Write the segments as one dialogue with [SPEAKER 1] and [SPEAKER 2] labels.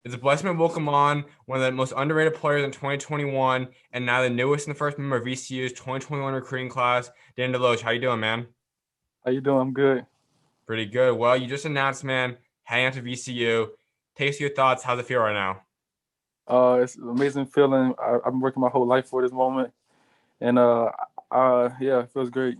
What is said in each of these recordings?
[SPEAKER 1] It's a blessing to welcome on one of the most underrated players in 2021 and now the newest and the first member of VCU's 2021 recruiting class, Jalen Deloach. How you doing, man?
[SPEAKER 2] How you doing? I'm good.
[SPEAKER 1] Pretty good. Well, you just announced, man, heading out to VCU. Take us through your thoughts. How's it feel right now?
[SPEAKER 2] It's an amazing feeling. I've been working my whole life for this moment, and yeah, it feels great.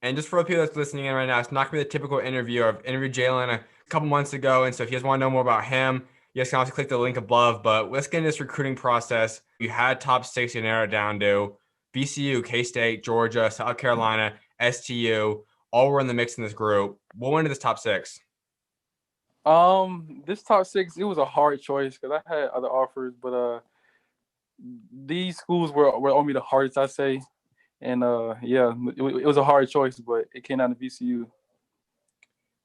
[SPEAKER 1] And just for the people that's listening in right now, it's not going to be the typical interview. I've interviewed Jalen a couple months ago, and so if you guys want to know more about him, you guys can also click the link above. But let's get into this recruiting process. You had top six you narrowed down to VCU, K-State, Georgia, South Carolina, STU. All were in the mix in this group. What went into this top six?
[SPEAKER 2] This top six, it was a hard choice because I had other offers, but these schools were on me the hardest, I say, and yeah, it was a hard choice, but it came down to VCU.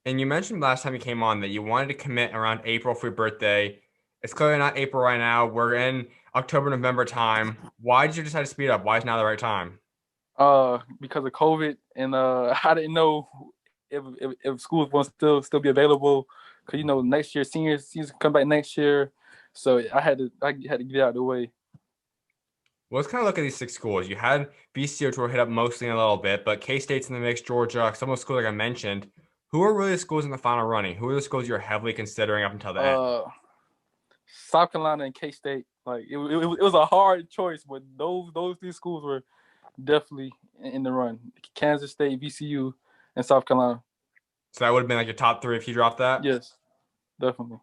[SPEAKER 1] And you mentioned last time you came on that you wanted to commit around April for your birthday. It's clearly not April right now. We're in October, November time. Why did you decide to speed up? Why is now the right time?
[SPEAKER 2] Because of COVID, and I didn't know if schools will still be available. Cause next year seniors come back next year, so I had to get out of the way.
[SPEAKER 1] Well, let's kind of look at these six schools. You had VCU, which we'll hit up mostly in a little bit, but K-State's in the mix, Georgia, some of the schools like I mentioned. Who are really the schools in the final running? Who are the schools you're heavily considering up until the end?
[SPEAKER 2] Uh, South Carolina and K State, like it was a hard choice, but those three schools were definitely in the run. Kansas State, VCU, and South Carolina.
[SPEAKER 1] So that would have been like your top three if you dropped that.
[SPEAKER 2] Yes, definitely.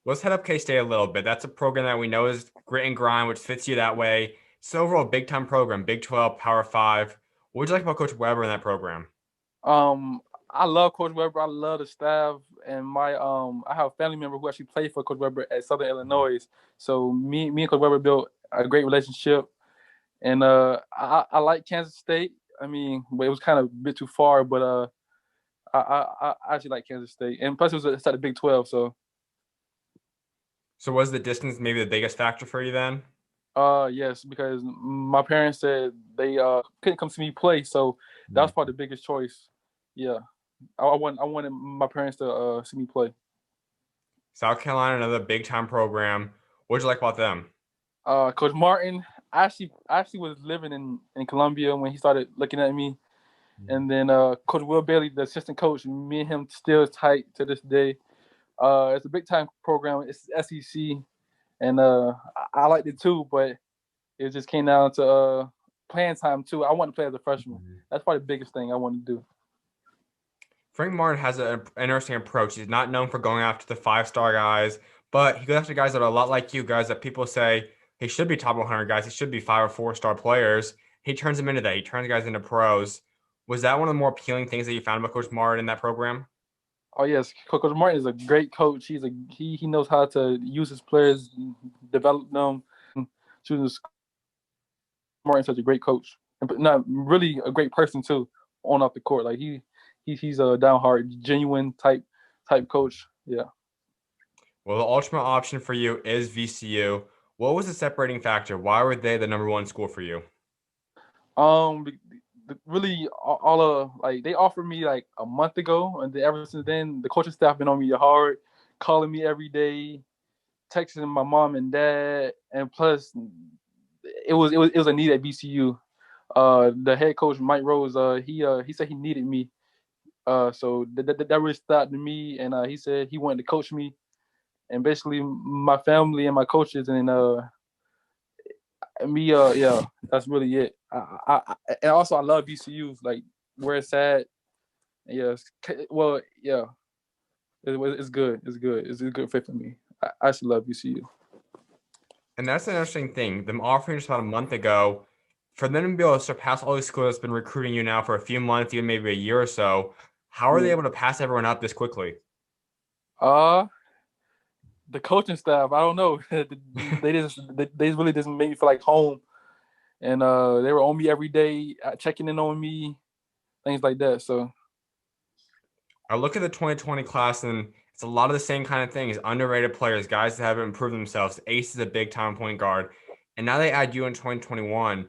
[SPEAKER 1] Let's head up K-State a little bit. That's a program that we know is grit and grind, which fits you that way. It's an overall big time program, Big 12, Power 5. What would you like about Coach Weber in that program?
[SPEAKER 2] I love Coach Weber. I love the staff, and I have a family member who actually played for Coach Weber at Southern Illinois. So me and Coach Weber built a great relationship, and I like Kansas State. I mean, but it was kind of a bit too far, but I actually like Kansas State, and plus it's at the Big 12. So
[SPEAKER 1] So was the distance maybe the biggest factor for you then?
[SPEAKER 2] yes, because my parents said they couldn't come see me play, so that was probably the biggest choice. Yeah, I wanted my parents to see me play.
[SPEAKER 1] South Carolina, another big time program. What would you like about them?
[SPEAKER 2] Coach Martin, I actually was living in Columbia when he started looking at me, and then Coach Will Bailey, the assistant coach, me and him still tight to this day. It's a big time program. It's SEC, and I liked it too, but it just came down to playing time too. I want to play as a freshman. That's probably the biggest thing I want to do.
[SPEAKER 1] Frank Martin has an interesting approach. He's not known for going after the five-star guys, but he goes after guys that are a lot like you, guys that people say he should be top 100 guys. He should be 5 or 4 star players. He turns them into that. He turns guys into pros. Was that one of the more appealing things that you found about Coach Martin in that program?
[SPEAKER 2] Oh yes, Coach Martin is a great coach. He knows how to use his players, develop them. Choosing Martin's such a great coach, and not really a great person too, on off the court. Like he's a down hard, genuine type coach. Yeah.
[SPEAKER 1] Well, the ultimate option for you is VCU. What was the separating factor? Why were they the number one school for you?
[SPEAKER 2] Um, really, all of like they offered me like a month ago, and then ever since then, the coaching staff been on me hard, calling me every day, texting my mom and dad, and plus, it was a need at VCU. The head coach Mike Rhodes, he said he needed me. So that really stopped me, and he said he wanted to coach me, and basically my family and my coaches, and me, yeah, that's really it. And also I love VCU, like where it's at. Yeah, well, yeah, it's good. It's good. It's a good fit for me. I actually love VCU.
[SPEAKER 1] And that's an interesting thing. Them offering just about a month ago, for them to be able to surpass all these schools that's been recruiting you now for a few months, even maybe a year or so, how are they
[SPEAKER 2] Yeah.
[SPEAKER 1] able to pass everyone up this quickly?
[SPEAKER 2] Uh the coaching staff, I don't know. They really just made me feel like home, and they were on me every day, checking in on me, things like that. So
[SPEAKER 1] I look at the 2020 class and it's a lot of the same kind of things. Underrated players, guys that haven't improved themselves. Ace is a big time point guard. And now they add you in 2021.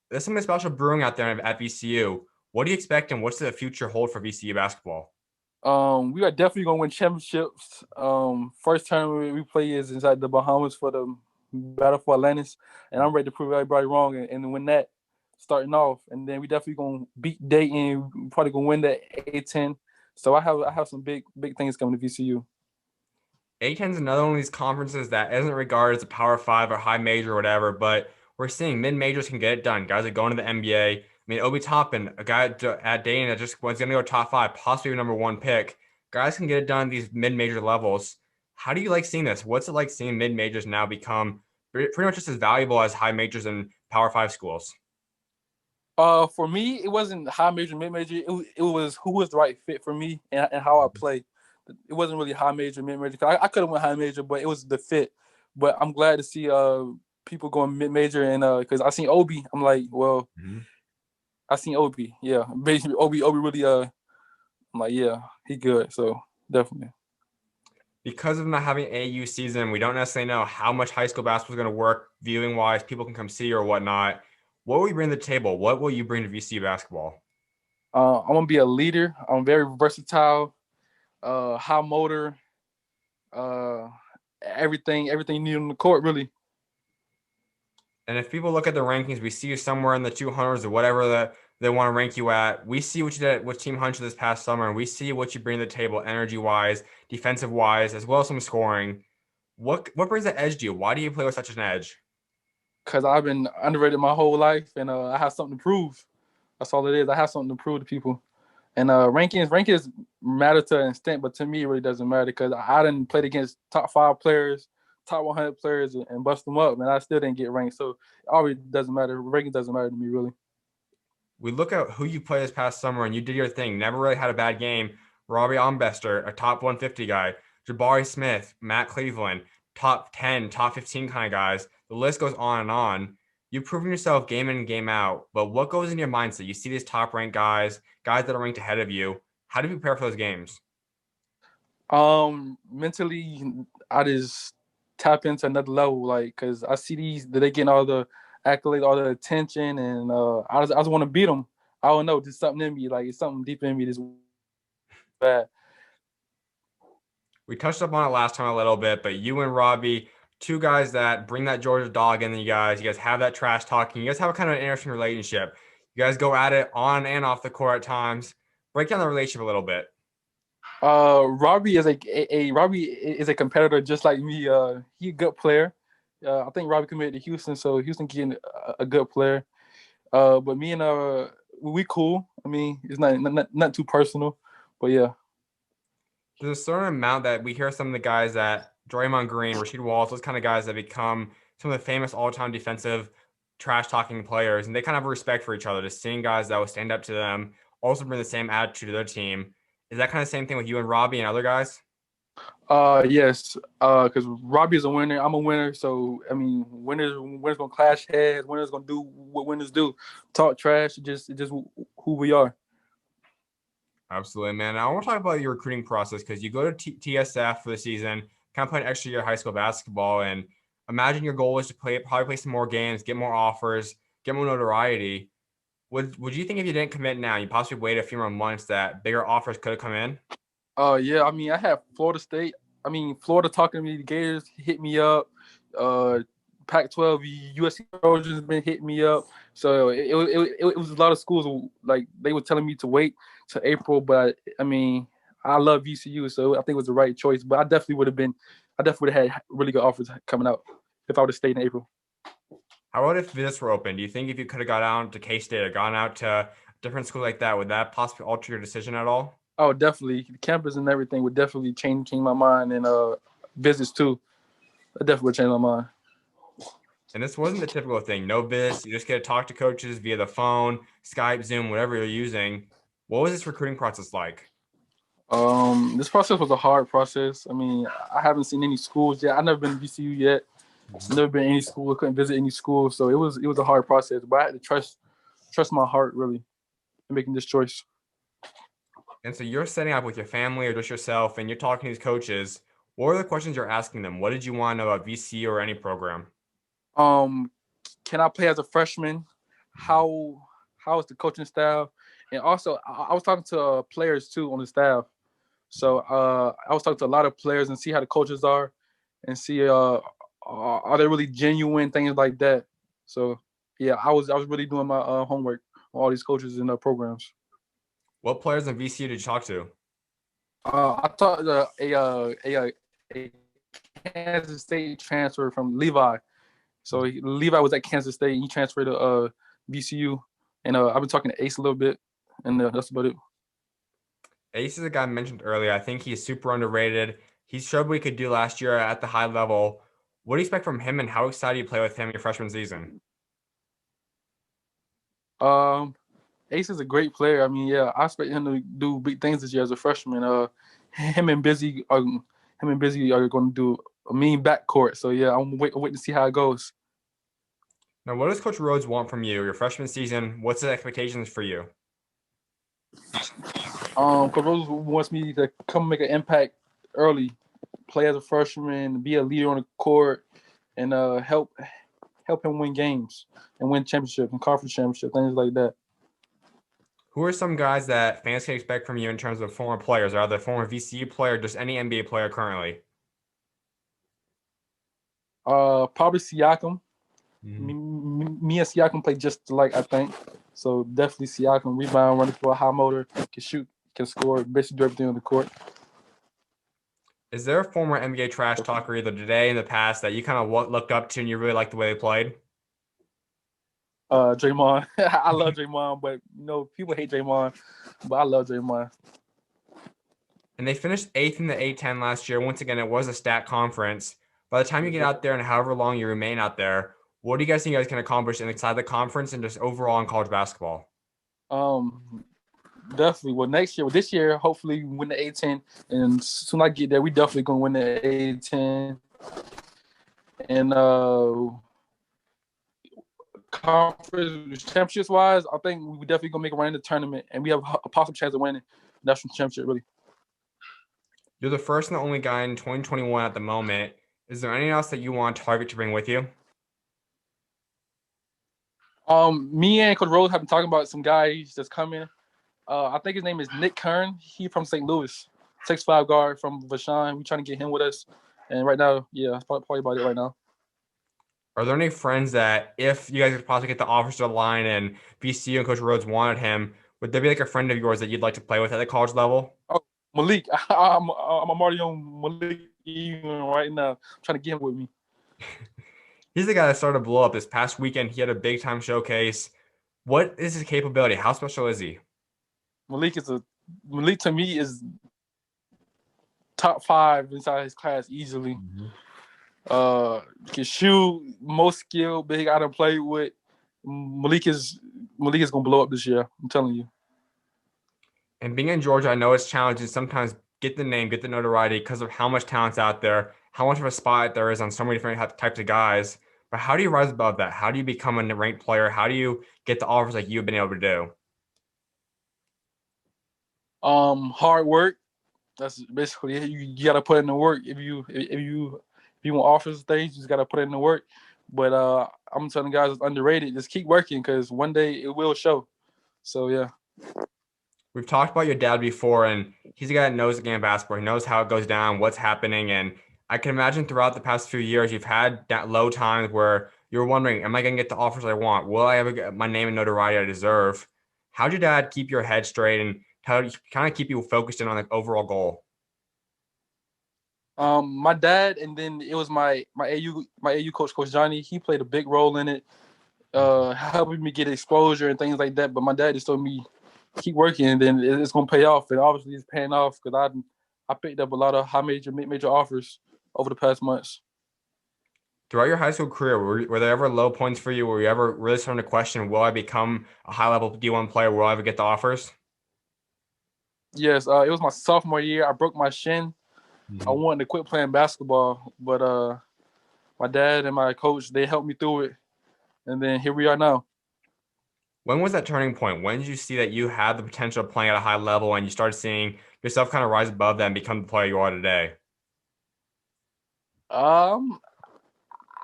[SPEAKER 1] There's something special brewing out there at VCU. What do you expect and what's the future hold for VCU basketball?
[SPEAKER 2] We are definitely gonna win championships. First tournament we play is inside the Bahamas for the Battle for Atlantis, and I'm ready to prove everybody wrong and win that starting off. And then we definitely gonna beat Dayton. We're probably gonna win that A10. So I have some big things coming to VCU.
[SPEAKER 1] A10 is another one of these conferences that isn't regarded as a Power Five or high major or whatever, but we're seeing mid majors can get it done. Guys are going to the NBA. I mean, Obi Toppin, a guy at Dayton that just was going to go top five, possibly number one pick. Guys can get it done at these mid major levels. How do you like seeing this? What's it like seeing mid majors now become pretty much just as valuable as high majors in Power Five schools?
[SPEAKER 2] For me, it wasn't high major, mid major. It was who was the right fit for me and how I play. It wasn't really high major, mid major. I could have went high major, but it was the fit. But I'm glad to see people going mid major and because I seen Obi, I'm like, well,
[SPEAKER 1] Mhm.
[SPEAKER 2] I seen Obi, yeah, basically Obi really I'm like, yeah, he good, so definitely.
[SPEAKER 1] Because of not having AU season, we don't necessarily know how much high school basketball is going to work viewing wise. People can come see or whatnot. What will you bring to the table? What will you bring to VCU basketball?
[SPEAKER 2] I'm gonna be a leader. I'm very versatile, high motor, uh, everything needed on the court really.
[SPEAKER 1] And if people look at the rankings, we see you somewhere in the 200s or whatever that they want to rank you at. We see what you did with Team Hunter this past summer, and we see what you bring to the table energy wise, defensive wise, as well as some scoring. What brings that edge to you? Why do you play with such an edge?
[SPEAKER 2] Because I've been underrated my whole life, and I have something to prove. That's all it is. I have something to prove to people. And rankings matter to an extent, but to me, it really doesn't matter because I didn't play against top 5 players, top 100 players, and bust them up, and I still didn't get ranked. So it already doesn't matter. Ranking doesn't matter to me, really.
[SPEAKER 1] We look at who you played this past summer, and you did your thing. Never really had a bad game. Robbie Ambester, a top 150 guy. Jabari Smith, Matt Cleveland, top 10, top 15 kind of guys. The list goes on and on. You've proven yourself game in and game out, but what goes in your mindset? You see these top ranked guys, guys that are ranked ahead of you. How do you prepare for those games?
[SPEAKER 2] Mentally, I just tap into another level, like, cause I see these that they getting all the accolades, all the attention, and I just want to beat them. I don't know, just something in me, like it's something deep in me. This bad.
[SPEAKER 1] We touched up on it last time a little bit, but you and Robbie, two guys that bring that Georgia dog in you guys have that trash talking. You guys have a kind of an interesting relationship. You guys go at it on and off the court at times. Break down the relationship a little bit.
[SPEAKER 2] Robbie is Robbie is a competitor just like me. He a good player. I think Robbie committed to Houston, so Houston getting a good player. But me and we cool. I mean, it's not too personal, but yeah.
[SPEAKER 1] There's a certain amount that we hear some of the guys that Draymond Green, Rasheed Wallace, those kind of guys that become some of the famous all-time defensive trash talking players, and they kind of have a respect for each other. Just seeing guys that will stand up to them, also bring the same attitude to their team. Is that kind of the same thing with you and Robbie and other guys?
[SPEAKER 2] Yes. Because Robbie is a winner. I'm a winner. So I mean, winners gonna clash heads. Winners gonna do what winners do. Talk trash. Just who we are.
[SPEAKER 1] Absolutely, man. Now, I want to talk about your recruiting process because you go to TSF for the season, kind of play an extra year of high school basketball, and imagine your goal is to probably play some more games, get more offers, get more notoriety. Would you think if you didn't commit now, you possibly wait a few more months that bigger offers could have come in?
[SPEAKER 2] Yeah. I mean, I have Florida State. I mean, Florida talking to me. The Gators hit me up. Uh, Pac-12 USC Trojans been hitting me up. So it was a lot of schools like they were telling me to wait to April, but I mean, I love VCU, so I think it was the right choice. But I definitely would have had really good offers coming out if I would have stayed in April.
[SPEAKER 1] How about if visits were open? Do you think if you could have got out to K-State or gone out to a different school like that, would that possibly alter your decision at all?
[SPEAKER 2] Oh, definitely. The campus and everything would definitely change my mind, and visits too. That definitely would change my mind.
[SPEAKER 1] And this wasn't the typical thing. No visits. You just get to talk to coaches via the phone, Skype, Zoom, whatever you're using. What was this recruiting process like?
[SPEAKER 2] This process was a hard process. I mean, I haven't seen any schools yet. I've never been to VCU yet. Never been to any school. Couldn't visit any school, so it was a hard process. But I had to trust my heart really in making this choice.
[SPEAKER 1] And so you're setting up with your family or just yourself, and you're talking to these coaches. What are the questions you're asking them? What did you want to know about VC or any program?
[SPEAKER 2] Um, can I play as a freshman? How is the coaching staff? And also, I was talking to players too on the staff. So I was talking to a lot of players and see how the coaches are, and see are they really genuine, things like that. So yeah, I was really doing my homework on all these coaches and programs.
[SPEAKER 1] What players in VCU did you talk to?
[SPEAKER 2] I talked to a Kansas State transfer from Levi. So Levi was at Kansas State. And he transferred to VCU, and I've been talking to Ace a little bit, and that's about it.
[SPEAKER 1] Ace is a guy I mentioned earlier. I think he's super underrated. He showed what he could do last year at the high level. What do you expect from him, and how excited you play with him your freshman season?
[SPEAKER 2] Um, Ace is a great player. I mean, yeah, I expect him to do big things this year as a freshman. Him and Busy are going to do a mean backcourt. So yeah, I'm waiting to see how it goes.
[SPEAKER 1] Now, what does Coach Rhodes want from you your freshman season? What's the expectations for you?
[SPEAKER 2] Coach Rose wants me to come make an impact early, play as a freshman, be a leader on the court, and help him win games and win championships and conference championships, things like that.
[SPEAKER 1] Who are some guys that fans can expect from you in terms of former players, or either former VCU player, or just any NBA player currently?
[SPEAKER 2] Probably Siakam.
[SPEAKER 1] Mhm.
[SPEAKER 2] Me and Siakam play just alike, I think. So definitely Siakam, rebound, running for a high motor, can shoot, can score, basically do everything on the court.
[SPEAKER 1] Is there a former NBA trash talker either today and in the past that you kind of looked up to and you really liked the way they played?
[SPEAKER 2] Draymond. I love Draymond, but people hate Draymond, but I love Draymond.
[SPEAKER 1] And they finished eighth in the A10 last year. Once again, it was a stat conference. By the time you get out there and however long you remain out there, what do you guys think you guys can accomplish inside the conference and just overall in college basketball?
[SPEAKER 2] Um, Definitely. Well, next year, this year, hopefully we win the A10, and soon I get there, we definitely gonna win the A10. And conference championships wise, I think we definitely gonna make a run in the tournament, and we have a possible chance of winning national championship. Really.
[SPEAKER 1] You're the first and the only guy in 2021 at the moment. Is there anything else that you want Target to bring with you?
[SPEAKER 2] Me and Coach Rose have been talking about some guys that's coming. I think his name is Nick Kern. He from St. Louis, 6'5" guard from Vashon. We trying to get him with us, and right now, yeah, that's probably about it right now.
[SPEAKER 1] Are there any friends that, if you guys could possibly get the offers to the line and VCU and Coach Rhodes wanted him, would there be like a friend of yours that you'd like to play with at the college level?
[SPEAKER 2] Oh, Malik, I'm already on Malik even right now. I'm trying to get him with me.
[SPEAKER 1] He's the guy that started to blow up this past weekend. He had a big time showcase. What is his capability? How special is he?
[SPEAKER 2] Malik is a Malik to me is top 5 inside his class easily. Can shoot, most skilled, big I done played with. Malik is gonna blow up this year. I'm telling you.
[SPEAKER 1] And being in Georgia, I know it's challenging sometimes get the name, get the notoriety because of how much talent's out there, how much of a spot there is on so many different types of guys. But how do you rise above that? How do you become a ranked player? How do you get the offers like you've been able to do?
[SPEAKER 2] Hard work. That's basically it. You gotta put in the work. If you want offers things, you just gotta put in the work. But I'm telling guys it's underrated. Just keep working because one day it will show. So yeah.
[SPEAKER 1] We've talked about your dad before, and he's a guy that knows the game of basketball. He knows how it goes down, what's happening. And I can imagine throughout the past few years, you've had that low times where you're wondering, am I going to get the offers I want? Will I ever get my name and notoriety I deserve? How'd your dad keep your head straight and how kind of keep you focused in on the overall goal?
[SPEAKER 2] My dad, and then it was my AU coach, Coach Johnny. He played a big role in it, helping me get exposure and things like that. But my dad just told me keep working, and then it's gonna pay off. And obviously, it's paying off because I picked up a lot of high major offers over the past months.
[SPEAKER 1] Throughout your high school career, were there ever low points for you? Were you ever really starting to question, will I become a high level D1 player? Will I ever get the offers?
[SPEAKER 2] Yes, it was my sophomore year. I broke my shin. I wanted to quit playing basketball, but my dad and my coach they helped me through it, and then here we are now.
[SPEAKER 1] When was that turning point? When did you see that you had the potential of playing at a high level and you started seeing yourself kind of rise above that and become the player you are today?
[SPEAKER 2] I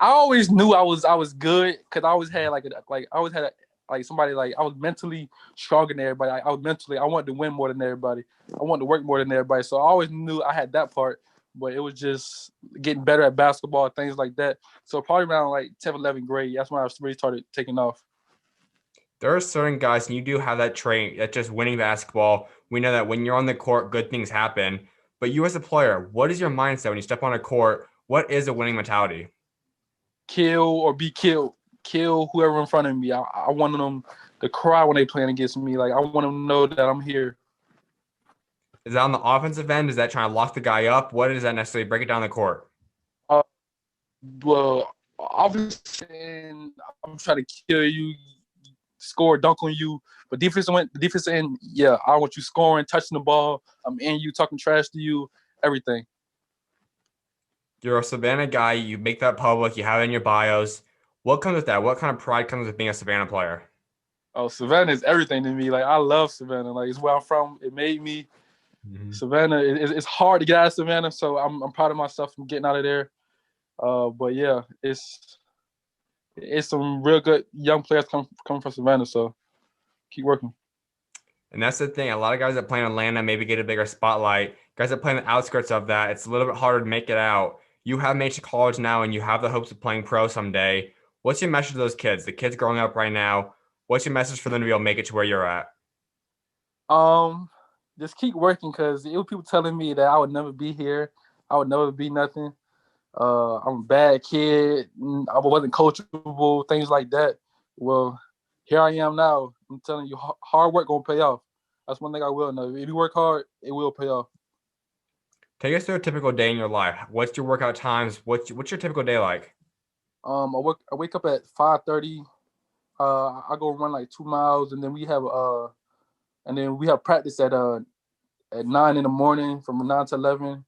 [SPEAKER 2] always knew I was good because I always had I always had like somebody like I was mentally stronger than everybody. I wanted to win more than everybody. I wanted to work more than everybody. So I always knew I had that part, but it was just getting better at basketball, things like that. So probably around like 10th, 11th grade, that's when I really started taking off.
[SPEAKER 1] There are certain guys, and you do have that trait that just winning basketball. We know that when you're on the court, good things happen. But you as a player, what is your mindset when you step on a court? What is a winning mentality?
[SPEAKER 2] Kill or be killed. Kill whoever in front of me. I want them to cry when they playing against me. Like I want them to know that I'm here.
[SPEAKER 1] Is that on the offensive end? Is that trying to lock the guy up? What is that necessarily? Break it down the court.
[SPEAKER 2] Uh, well, obviously, I'm trying to kill you, score, dunk on you. But defense end, yeah, I want you scoring, touching the ball. I'm in you, talking trash to you, everything.
[SPEAKER 1] You're a Savannah guy. You make that public. You have it in your bios. What comes with that? What kind of pride comes with being a Savannah player?
[SPEAKER 2] Oh, Savannah is everything to me. Like I love Savannah. Like it's where I'm from. It made me. Savannah. It's hard to get out of Savannah, so I'm proud of myself from getting out of there. But yeah, it's some real good young players coming from Savannah. So keep working.
[SPEAKER 1] And that's the thing. A lot of guys that play in Atlanta maybe get a bigger spotlight. Guys that play on the outskirts of that, it's a little bit harder to make it out. You have made it to college now, and you have the hopes of playing pro someday. What's your message to those kids, the kids growing up right now? What's your message for them to be able to make it to where you're at?
[SPEAKER 2] Um, just keep working because it was people telling me that I would never be here. I would never be nothing. I'm a bad kid. I wasn't coachable, things like that. Well, here I am now. I'm telling you, hard work gonna pay off. That's one thing I will know. If you work hard, it will pay off.
[SPEAKER 1] Take us through a typical day in your life. What's your workout times? What's your typical day like?
[SPEAKER 2] I wake up at 5:30. I go run like 2 miles, and then we have practice at 9 in the morning from 9 to 11.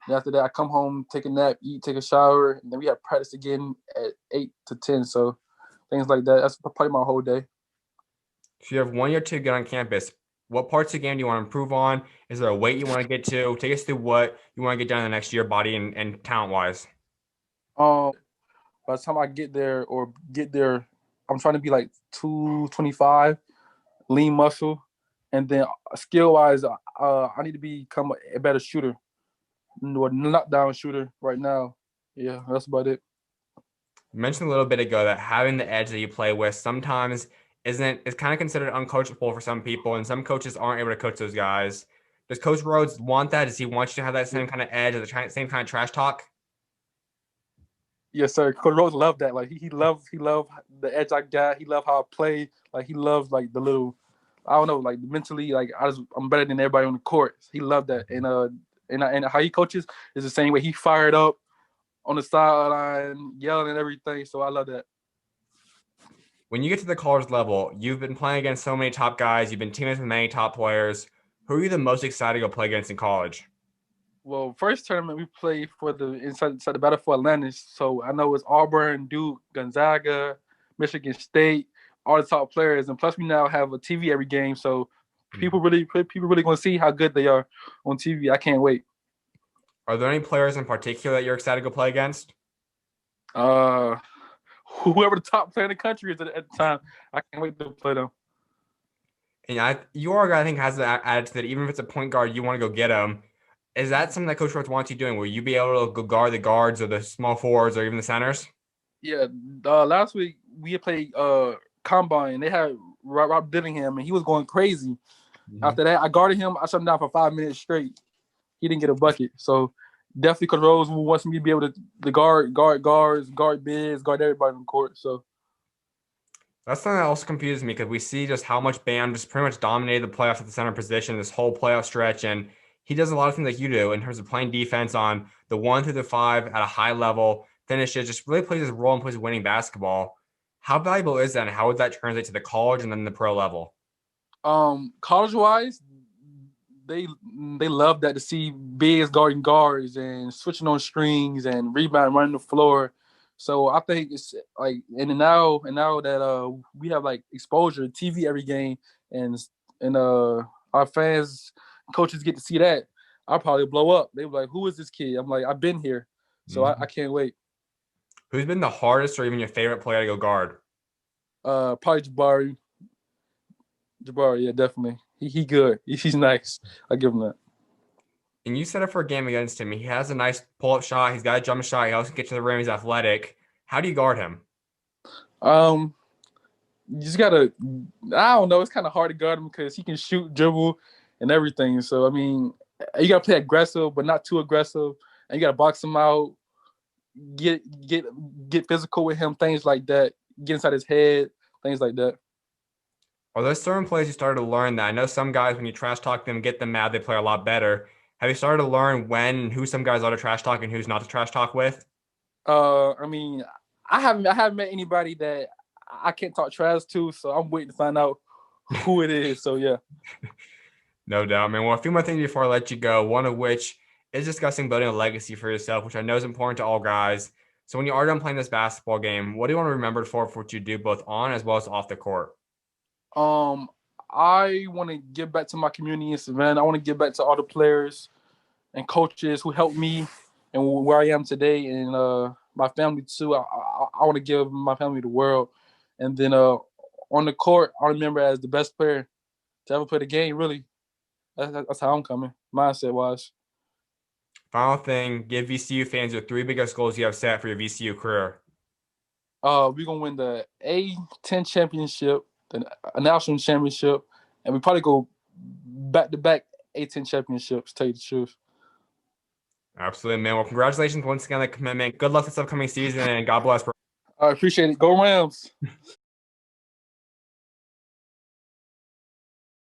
[SPEAKER 2] And after that, I come home, take a nap, eat, take a shower, and then we have practice again at 8 to 10. So things like that. That's probably my whole day.
[SPEAKER 1] If you have 1 year to get on campus, what parts of the game do you want to improve on? Is there a weight you want to get to? Take us through what you want to get done in the next year, body and talent wise.
[SPEAKER 2] Um, by the time I get there, I'm trying to be like 225, lean muscle, and then skill wise, I need to become a better shooter, or knockdown shooter right now. Yeah, that's about it.
[SPEAKER 1] You mentioned a little bit ago that having the edge that you play with sometimes isn't is kind of considered uncoachable for some people, and some coaches aren't able to coach those guys. Does Coach Rhodes want that? Does he want you to have that same kind of edge or the same kind of trash talk?
[SPEAKER 2] Yes, sir. Coach Rhodes loved that. Like he loved the edge I got. He loved how I play. Like he loved like the little, I don't know, like mentally, like I'm better than everybody on the court. He loved that, and how he coaches is the same way. He fired up on the sideline, yelling and everything. So I love that.
[SPEAKER 1] When you get to the college level, you've been playing against so many top guys. You've been teammates with many top players. Who are you the most excited to go play against in college?
[SPEAKER 2] Well, first tournament we played for the inside the battle for Atlantis. So I know it's Auburn, Duke, Gonzaga, Michigan State, all the top players, and plus we now have a TV every game. So people really going to see how good they are on TV. I can't wait.
[SPEAKER 1] Are there any players in particular that you're excited to go play against?
[SPEAKER 2] Uh, Whoever the top player in the country is at the time, I can't wait to play them.
[SPEAKER 1] And you are a guy I think has the attitude that even if it's a point guard, you want to go get him. Is that something that Coach Rhodes wants you doing? Will you be able to go guard the guards or the small forwards or even the centers?
[SPEAKER 2] Yeah, last week we had played combine. They had Rob Dillingham, and he was going crazy. After that, I guarded him. I shut him down for 5 minutes straight. He didn't get a bucket. So definitely, Coach Rose wants me to be able to guard guards, guard bigs, guard everybody on the court. So
[SPEAKER 1] That's something that also confuses me because we see just how much Bam just pretty much dominated the playoffs at the center position this whole playoff stretch. And he does a lot of things like you do in terms of playing defense on the 1 through the 5 at a high level, finishes, just really plays his role and plays winning basketball. How valuable is that and how would that translate to the college and then the pro level?
[SPEAKER 2] college wise, they love that to see bigs guarding guards and switching on strings and rebound running the floor. So I think it's like and now that we have like exposure to TV every game and our fans coaches get to see that, I'll probably blow up. They were like, "Who is this kid?" I'm like, "I've been here," so I can't wait.
[SPEAKER 1] Who's been the hardest or even your favorite player to go guard?
[SPEAKER 2] Probably Jabari. Jabari, yeah, definitely. He good. He's nice. I give him that.
[SPEAKER 1] And you set up for a game against him. He has a nice pull-up shot. He's got a jump shot. He also can get to the rim. He's athletic. How do you guard him?
[SPEAKER 2] Um, you just gotta. I don't know. It's kind of hard to guard him because he can shoot, dribble, and everything. So I mean, you gotta play aggressive, but not too aggressive. And you gotta box him out. Get get physical with him. Things like that. Get inside his head. Things like that.
[SPEAKER 1] Are there certain plays you started to learn that? I know some guys, when you trash talk them, get them mad, they play a lot better. Have you started to learn when and who some guys are to trash talk and who's not to trash talk with?
[SPEAKER 2] I mean, I haven't met anybody that I can't talk trash to, so I'm waiting to find out who it is. So yeah.
[SPEAKER 1] No doubt, man. Well, a few more things before I let you go, one of which is discussing building a legacy for yourself, which I know is important to all guys. So when you are done playing this basketball game, what do you want to remember for what you do both on as well as off the court?
[SPEAKER 2] Um, I want to give back to my community in Savannah. I want to give back to all the players and coaches who helped me and where I am today, and my family too. I want to give my family the world, and then on the court, I remember as the best player to ever play the game. Really, that's how I'm coming, mindset wise.
[SPEAKER 1] Final thing, give VCU fans your three biggest goals you have set for your VCU career.
[SPEAKER 2] We're gonna win the A10 championship, the a national championship, and we probably go back to back A10 championships. Tell you the truth.
[SPEAKER 1] Absolutely, man. Well, congratulations once again on the commitment. Good luck this upcoming season, and God bless.
[SPEAKER 2] I appreciate it. Go Rams.